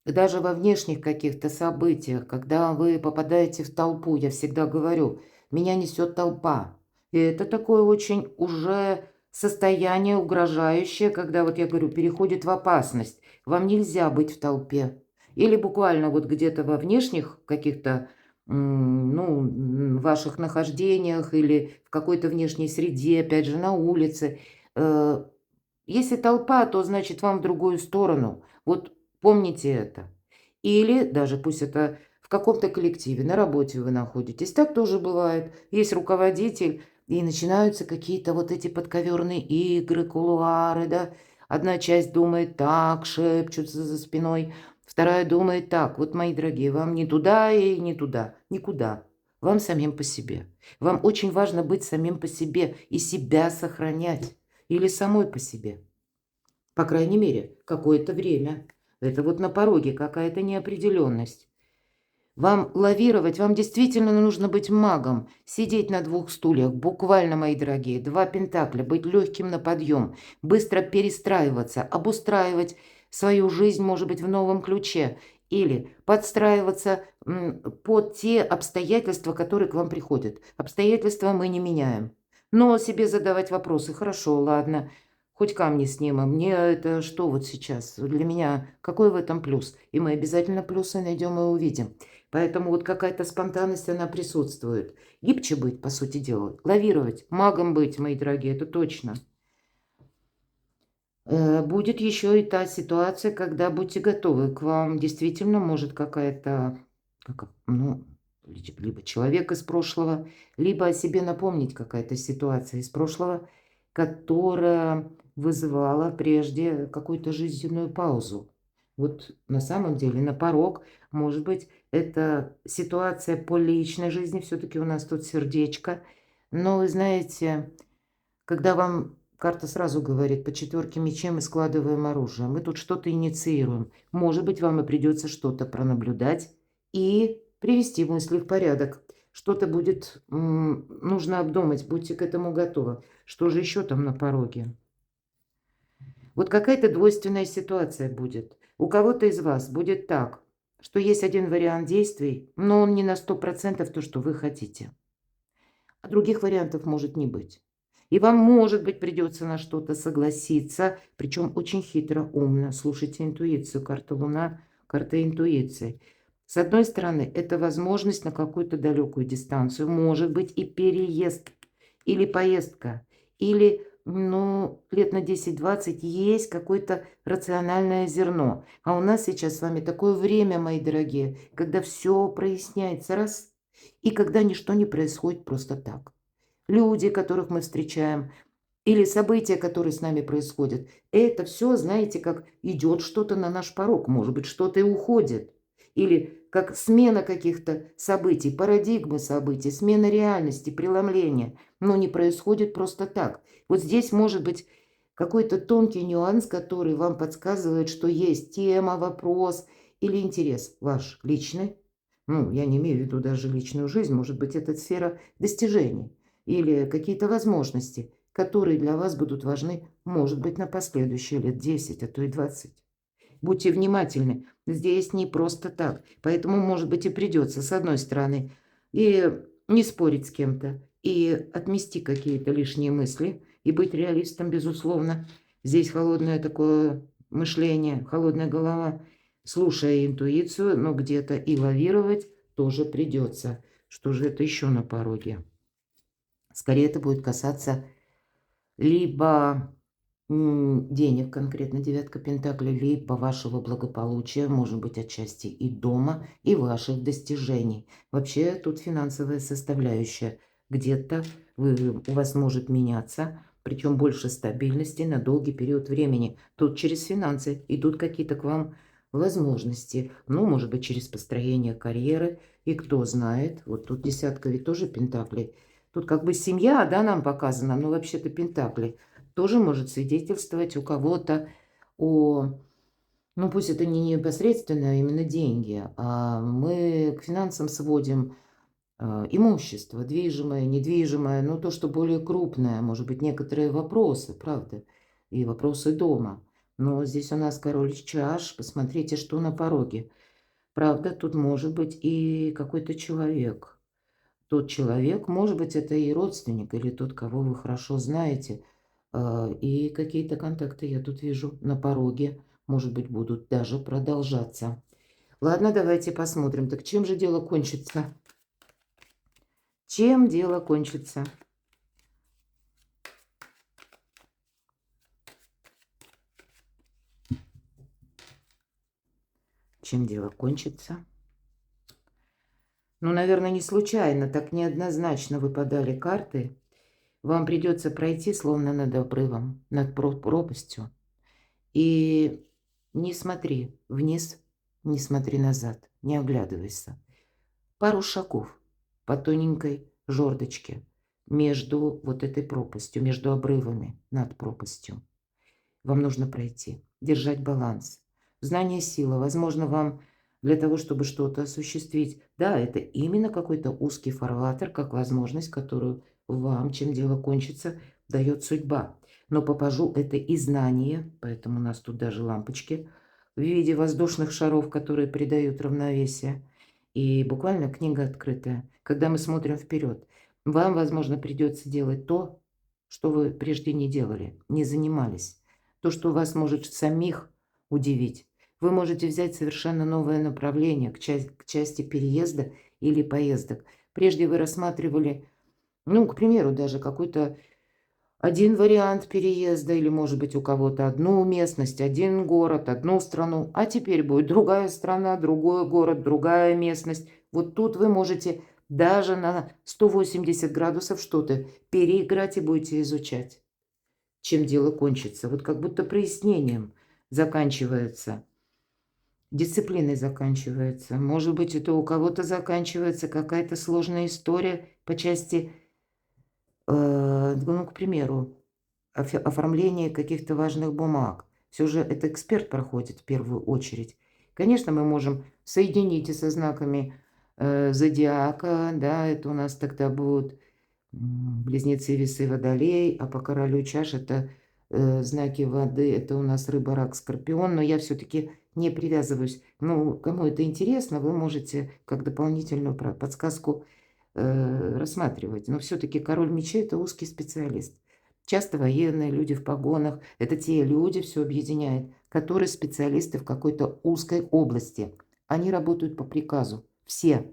даже во внешних каких-то событиях, когда вы попадаете в толпу, я всегда говорю, меня несет толпа. И это такое очень уже состояние угрожающее, когда, вот я говорю, переходит в опасность. Вам нельзя быть в толпе. Или буквально вот где-то во внешних каких-то ваших нахождениях или в какой-то внешней среде, опять же, на улице. Э, Если толпа, то значит вам в другую сторону. Вот помните это. Или даже пусть это в каком-то коллективе, на работе вы находитесь. Так тоже бывает. Есть руководитель, и начинаются какие-то вот эти подковерные игры, кулуары, да. Одна часть думает так, шепчутся за спиной. Вторая думает так. Вот, мои дорогие, вам не туда и не туда. Никуда. Вам самим по себе. Вам очень важно быть самим по себе и себя сохранять. Или самой по себе. По крайней мере, какое-то время. Это вот на пороге какая-то неопределенность. Вам лавировать, вам действительно нужно быть магом, сидеть на двух стульях, буквально, мои дорогие, 2 пентакля, быть легким на подъем, быстро перестраиваться, обустраивать свою жизнь, может быть, в новом ключе, или подстраиваться под те обстоятельства, которые к вам приходят. Обстоятельства мы не меняем. Но себе задавать вопросы: хорошо, ладно, хоть камни снимем, мне это что вот сейчас? Для меня какой в этом плюс? И мы обязательно плюсы найдем и увидим. Поэтому вот какая-то спонтанность, она присутствует. Гибче быть, по сути дела, лавировать, магом быть, мои дорогие, это точно. Будет еще и та ситуация, когда будьте готовы, к вам действительно может какая-то, либо человек из прошлого, либо о себе напомнить какая-то ситуация из прошлого, которая вызывала прежде какую-то жизненную паузу. Вот на самом деле на порог, может быть, это ситуация по личной жизни, все-таки у нас тут сердечко. Но вы знаете, когда вам карта сразу говорит: по 4 мечей мы складываем оружие, мы тут что-то инициируем. Может быть, вам и придется что-то пронаблюдать и привести мысли в порядок. Что-то будет нужно обдумать, будьте к этому готовы. Что же еще там на пороге? Вот какая-то двойственная ситуация будет. У кого-то из вас будет так, что есть один вариант действий, но он не на 100% то, что вы хотите. А других вариантов может не быть. И вам, может быть, придется на что-то согласиться, причем очень хитро, умно. Слушайте интуицию. Карта Луна, карта интуиции. С одной стороны, это возможность на какую-то далекую дистанцию. Может быть и переезд, или поездка, или, лет на 10-20 есть какое-то рациональное зерно. А у нас сейчас с вами такое время, мои дорогие, когда все проясняется раз, и когда ничто не происходит просто так. Люди, которых мы встречаем, или события, которые с нами происходят, это все, знаете, как идет что-то на наш порог, может быть, что-то и уходит. Или как смена каких-то событий, парадигмы событий, смена реальности, преломления. Но не происходит просто так. Вот здесь может быть какой-то тонкий нюанс, который вам подсказывает, что есть тема, вопрос или интерес ваш личный. Я не имею в виду даже личную жизнь, может быть, это сфера достижений или какие-то возможности, которые для вас будут важны, может быть, на последующие лет 10, а то и 20. Будьте внимательны, здесь не просто так, поэтому, может быть, и придется, с одной стороны, и не спорить с кем-то, и отмести какие-то лишние мысли, и быть реалистом, безусловно. Здесь холодное такое мышление, холодная голова, слушая интуицию, но где-то и лавировать тоже придется. Что же это еще на пороге? Скорее это будет касаться либо денег, конкретно девятка пентаклей, либо вашего благополучия, может быть, отчасти и дома, и ваших достижений. Вообще тут финансовая составляющая. Где-то у вас может меняться, причем больше стабильности на долгий период времени. Тут через финансы идут какие-то к вам возможности. Может быть, через построение карьеры. И кто знает, вот тут десятка ведь тоже пентаклей. Тут как бы семья, да, нам показана, но вообще-то пентакли тоже может свидетельствовать у кого-то о, ну пусть это не непосредственно, а именно деньги, а мы к финансам сводим имущество, движимое, недвижимое, но то, что более крупное, может быть, некоторые вопросы, правда, и вопросы дома. Но здесь у нас король чаш, посмотрите, что на пороге. Правда, тут может быть и какой-то человек. Тот человек, может быть, это и родственник, или тот, кого вы хорошо знаете. И какие-то контакты я тут вижу на пороге, может быть, будут даже продолжаться. Ладно, давайте посмотрим. Так чем же дело кончится? Чем дело кончится? Чем дело кончится? Ну, наверное, не случайно, так неоднозначно выпадали карты. Вам придется пройти словно над обрывом, над пропастью. И не смотри вниз, не смотри назад, не оглядывайся. Пару шагов по тоненькой жердочке между вот этой пропастью, между обрывами над пропастью. Вам нужно пройти, держать баланс. Знание – сила. Возможно, вам для того, чтобы что-то осуществить, да, это именно какой-то узкий фарватер, как возможность, которую вам, чем дело кончится, дает судьба. Но попажу это и знание, поэтому у нас тут даже лампочки в виде воздушных шаров, которые придают равновесие. И буквально книга открытая. Когда мы смотрим вперед, вам, возможно, придется делать то, что вы прежде не делали, не занимались. То, что вас может самих удивить. Вы можете взять совершенно новое направление к части переезда или поездок. Прежде вы рассматривали, ну, к примеру, даже какой-то один вариант переезда, или, может быть, у кого-то одну местность, один город, одну страну, а теперь будет другая страна, другой город, другая местность. Вот тут вы можете даже на 180 градусов что-то переиграть и будете изучать. Чем дело кончится. Вот как будто прояснением заканчивается, дисциплиной заканчивается. Может быть, это у кого-то заканчивается какая-то сложная история по части, ну, к примеру, оформления каких-то важных бумаг. Все же это эксперт проходит в первую очередь. Конечно, мы можем соединить и со знаками зодиака, да, это у нас тогда будут близнецы, весы, водолей, а по королю чаш это знаки воды, это у нас рыба, рак, скорпион, но я все-таки не привязываюсь. Ну, кому это интересно, вы можете как дополнительную подсказку рассматривать. Но все-таки король мечей – это узкий специалист. Часто военные, люди в погонах – это те люди, все объединяет, которые специалисты в какой-то узкой области. Они работают по приказу. Все.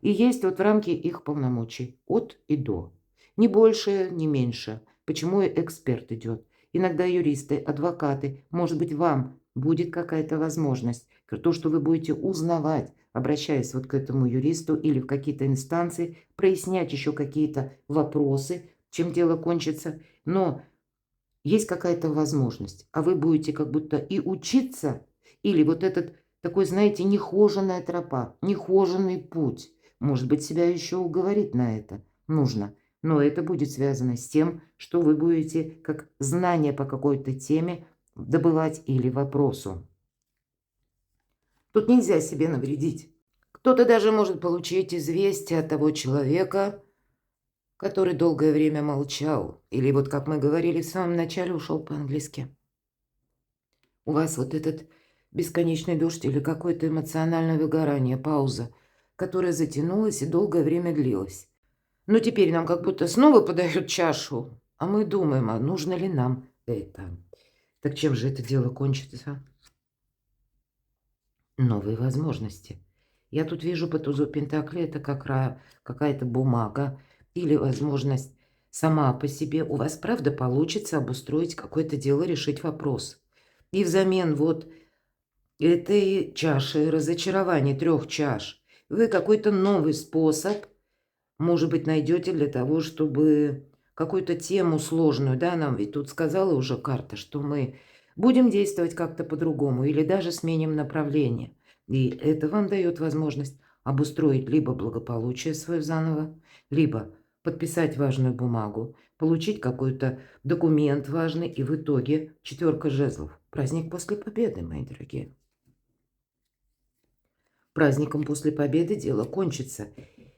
И есть вот в рамки их полномочий от и до. Ни больше, ни меньше. Почему и эксперт идет. Иногда юристы, адвокаты. Может быть, вам будет какая-то возможность. То, что вы будете узнавать, обращаясь вот к этому юристу или в какие-то инстанции, прояснять еще какие-то вопросы, чем дело кончится. Но есть какая-то возможность. А вы будете как будто и учиться, или вот этот такой, знаете, нехоженная тропа, нехоженный путь. Может быть, себя еще уговорить на это нужно. Но это будет связано с тем, что вы будете как знание по какой-то теме добывать или вопросу. Тут нельзя себе навредить. Кто-то даже может получить известие от того человека, который долгое время молчал. Или вот, как мы говорили в самом начале, ушел по-английски. У вас вот этот бесконечный дождь или какое-то эмоциональное выгорание, пауза, которая затянулась и долгое время длилась. Но теперь нам как будто снова подают чашу, а мы думаем, а нужно ли нам это. Так чем же это дело кончится? Новые возможности. Я тут вижу по тузу Пентакли, это как какая-то бумага или возможность сама по себе. У вас, правда, получится обустроить какое-то дело, решить вопрос. И взамен вот этой чаши разочарования, 3 чаш, вы какой-то новый способ, может быть, найдете для того, чтобы какую-то тему сложную, да, нам ведь тут сказала уже карта, что мы будем действовать как-то по-другому или даже сменим направление. И это вам дает возможность обустроить либо благополучие свое заново, либо подписать важную бумагу, получить какой-то документ важный, и в итоге 4 жезлов. Праздник после победы, мои дорогие. Праздником после победы дело кончится.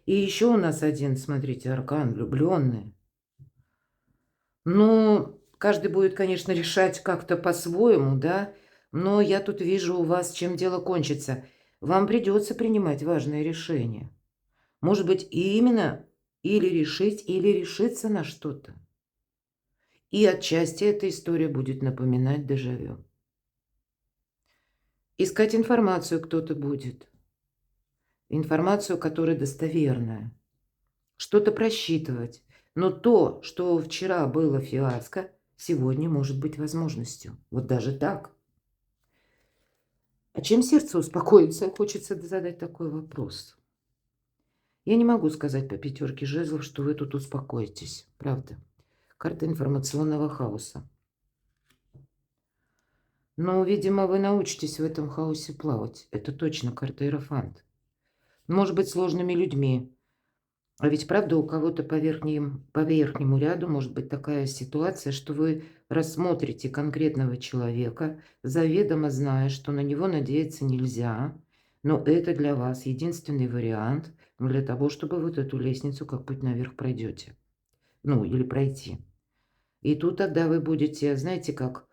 И еще у нас один, смотрите, аркан влюбленный. Ну, каждый будет, конечно, решать как-то по-своему, да, но я тут вижу у вас, чем дело кончится. Вам придется принимать важное решение. Может быть, и именно или решить, или решиться на что-то. И отчасти эта история будет напоминать дежавю. Искать информацию кто-то будет. Информацию, которая достоверная. Что-то просчитывать. Но то, что вчера было фиаско, сегодня может быть возможностью. Вот даже так. А чем сердце успокоится? Хочется задать такой вопрос. Я не могу сказать по 5 жезлов, что вы тут успокоитесь. Правда. Карта информационного хаоса. Но, видимо, вы научитесь в этом хаосе плавать. Это точно карта Иерофант. Может быть, сложными людьми. А ведь, правда, у кого-то по верхнему ряду может быть такая ситуация, что вы рассмотрите конкретного человека, заведомо зная, что на него надеяться нельзя, но это для вас единственный вариант для того, чтобы вот эту лестницу как путь наверх пройдете. Ну, или пройти. И тут тогда вы будете, знаете, как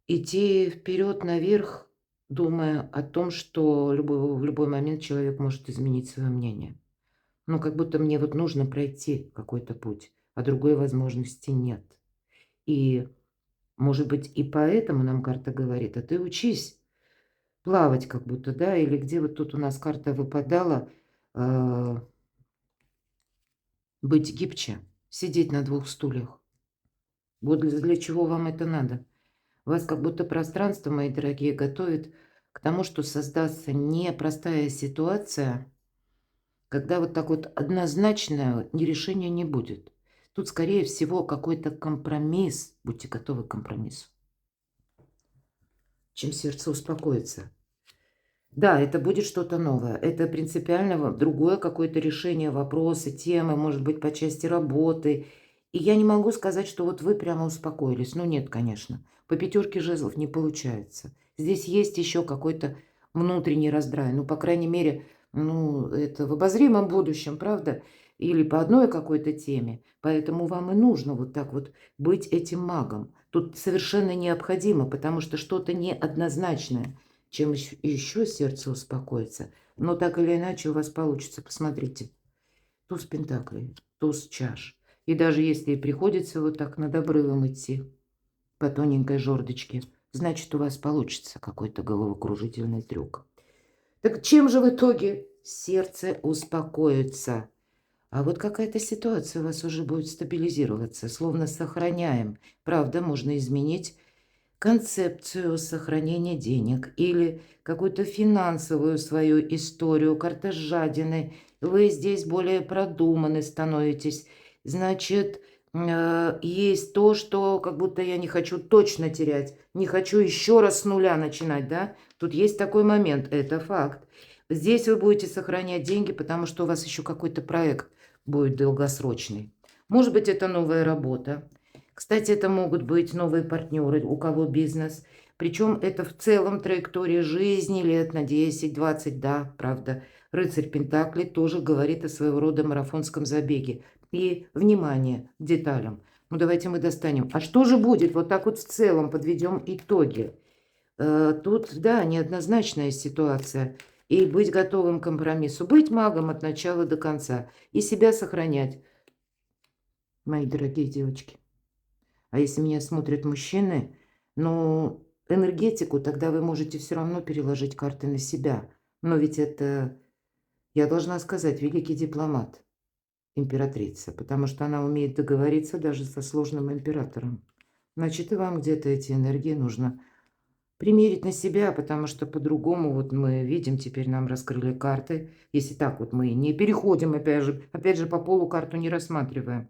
идти вперед наверх, думая о том, что в любой момент человек может изменить свое мнение. Ну, как будто мне вот нужно пройти какой-то путь, а другой возможности нет. И, может быть, и поэтому нам карта говорит, а ты учись плавать как будто, да, или где вот тут у нас карта выпадала, быть гибче, сидеть на 2 стульях. Вот для чего вам это надо? Вас как будто пространство, мои дорогие, готовит к тому, что создастся непростая ситуация, когда вот так вот однозначно решения не будет. Тут, скорее всего, какой-то компромисс. Будьте готовы к компромиссу. Чем сердце успокоится. Да, это будет что-то новое. Это принципиально другое какое-то решение вопроса, темы, может быть, по части работы. И я не могу сказать, что вот вы прямо успокоились. Ну, нет, конечно. По 5 жезлов не получается. Здесь есть еще какой-то внутренний раздрай. Ну, по крайней мере, ну, это в обозримом будущем, правда? Или по одной какой-то теме. Поэтому вам и нужно вот так вот быть этим магом. Тут совершенно необходимо, потому что что-то неоднозначное. Чем еще сердце успокоится. Но так или иначе у вас получится. Посмотрите. Туз пентаклей, туз чаш. И даже если и приходится вот так над обрывом идти по тоненькой жердочке, значит, у вас получится какой-то головокружительный трюк. Так чем же в итоге сердце успокоится? А вот какая-то ситуация у вас уже будет стабилизироваться, словно сохраняем. Правда, можно изменить концепцию сохранения денег или какую-то финансовую свою историю, карта жадины. Вы здесь более продуманны становитесь. Значит, есть то, что как будто я не хочу точно терять, не хочу еще раз с нуля начинать, да? Тут есть такой момент, это факт. Здесь вы будете сохранять деньги, потому что у вас еще какой-то проект будет долгосрочный. Может быть, это новая работа. Кстати, это могут быть новые партнеры, у кого бизнес. Причем это в целом траектория жизни лет на 10-20, да, правда. Рыцарь Пентаклей тоже говорит о своего рода марафонском забеге. И внимание к деталям. Ну, давайте мы достанем. А что же будет? Вот так вот в целом подведем итоги. Тут, да, неоднозначная ситуация. И быть готовым к компромиссу. Быть магом от начала до конца. И себя сохранять, мои дорогие девочки. А если меня смотрят мужчины, ну, энергетику, тогда вы можете все равно переложить карты на себя. Но ведь это, я должна сказать, великий дипломат, императрица, потому что она умеет договориться даже со сложным императором. Значит, и вам где-то эти энергии нужно примерить на себя, потому что по-другому вот мы видим, теперь нам раскрыли карты. Если так вот мы не переходим, опять же по полу карту не рассматриваем.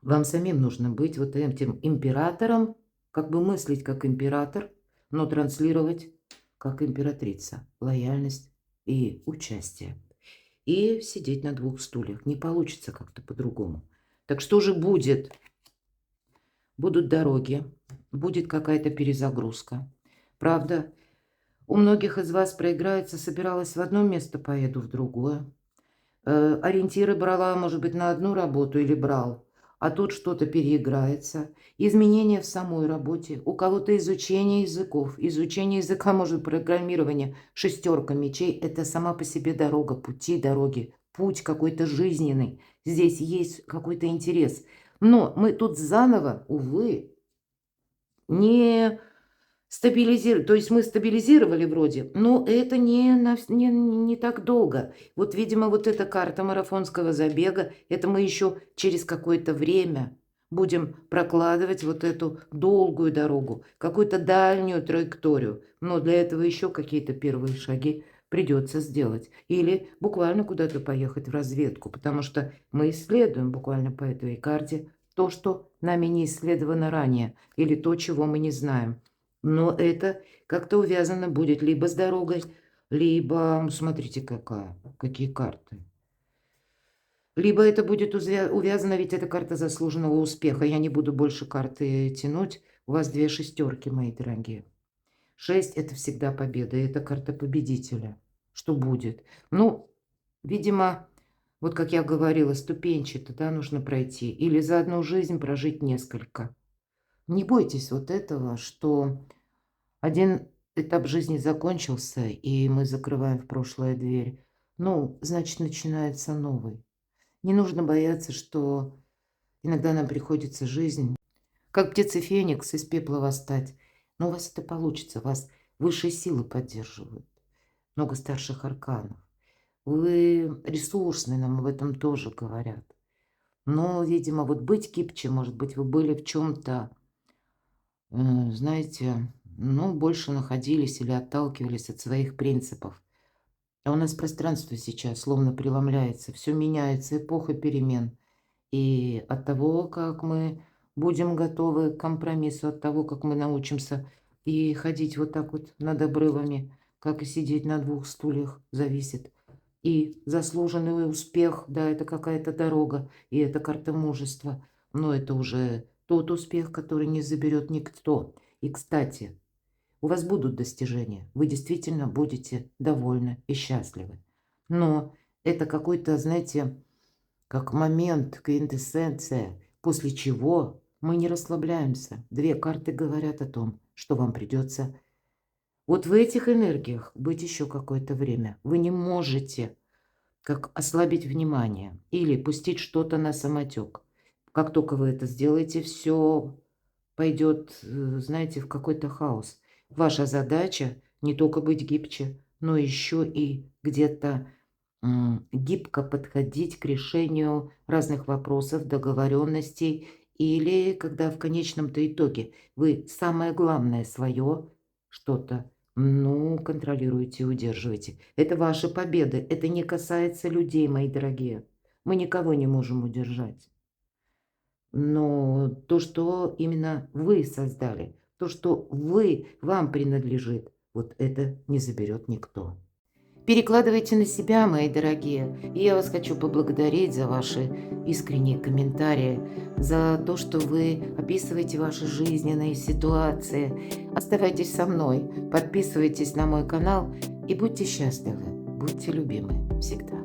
Вам самим нужно быть вот этим императором, как бы мыслить как император, но транслировать как императрица. Лояльность и участие. и сидеть на двух стульях. Не получится как-то по-другому. Так что же будет? Будут дороги, будет какая-то перезагрузка. Правда, у многих из вас проиграется, собиралась в одно место, поеду в другое. Ориентиры брала, может быть, на одну работу или брал, а тут что-то переиграется. Изменения в самой работе. У кого-то изучение языков. Изучение языка, может, программирование. Шестерка мечей – это сама по себе дорога, пути дороги, путь какой-то жизненный. Здесь есть какой-то интерес. Но мы тут заново, увы, не стабилизировали. То есть мы стабилизировали вроде, но это не так долго. Вот, видимо, вот эта карта марафонского забега, это мы еще через какое-то время будем прокладывать вот эту долгую дорогу, какую-то дальнюю траекторию. Но для этого еще какие-то первые шаги придется сделать. Или буквально куда-то поехать в разведку, потому что мы исследуем буквально по этой карте то, что нами не исследовано ранее, или то, чего мы не знаем. Но это как-то увязано будет либо с дорогой, либо, смотрите, какие карты. Либо это будет увязано, ведь это карта заслуженного успеха. Я не буду больше карты тянуть. У вас 2 шестерки, мои дорогие. 6 – это всегда победа, это карта победителя. Что будет? Ну, видимо, вот как я говорила, ступенчато, да, нужно пройти. Или за одну жизнь прожить несколько. Не бойтесь вот этого, что один этап жизни закончился, и мы закрываем в прошлое дверь. Ну, значит, начинается новый. Не нужно бояться, что иногда нам приходится жизнь, как птица Феникс, из пепла восстать. Но у вас это получится, вас высшие силы поддерживают. Много старших арканов. Вы ресурсны, нам об этом тоже говорят. Но, видимо, вот быть гибче, может быть, вы были в чем-то, знаете, ну, больше находились или отталкивались от своих принципов. А у нас пространство сейчас словно преломляется, все меняется, эпоха перемен. И от того, как мы будем готовы к компромиссу, от того, как мы научимся и ходить вот так вот над обрывами, как и сидеть на двух стульях, зависит. И заслуженный успех, да, это какая-то дорога, и это карта мужества. Но это уже тот успех, который не заберет никто. И, кстати, у вас будут достижения, вы действительно будете довольны и счастливы. Но это какой-то, знаете, как момент, квинтэссенция, после чего мы не расслабляемся. 2 карты говорят о том, что вам придется вот в этих энергиях быть еще какое-то время. Вы не можете как ослабить внимание или пустить что-то на самотек. Как только вы это сделаете, все пойдет, знаете, в какой-то хаос. Ваша задача не только быть гибче, но еще и где-то гибко подходить к решению разных вопросов, договоренностей, или когда в конечном-то итоге вы самое главное свое что-то, ну, контролируете и удерживаете. Это ваши победы, это не касается людей, мои дорогие. Мы никого не можем удержать. Но то, что именно вы создали, то, что вам принадлежит, вот это не заберет никто. Перекладывайте на себя, мои дорогие. И я вас хочу поблагодарить за ваши искренние комментарии, за то, что вы описываете ваши жизненные ситуации. Оставайтесь со мной, подписывайтесь на мой канал и будьте счастливы, будьте любимы всегда.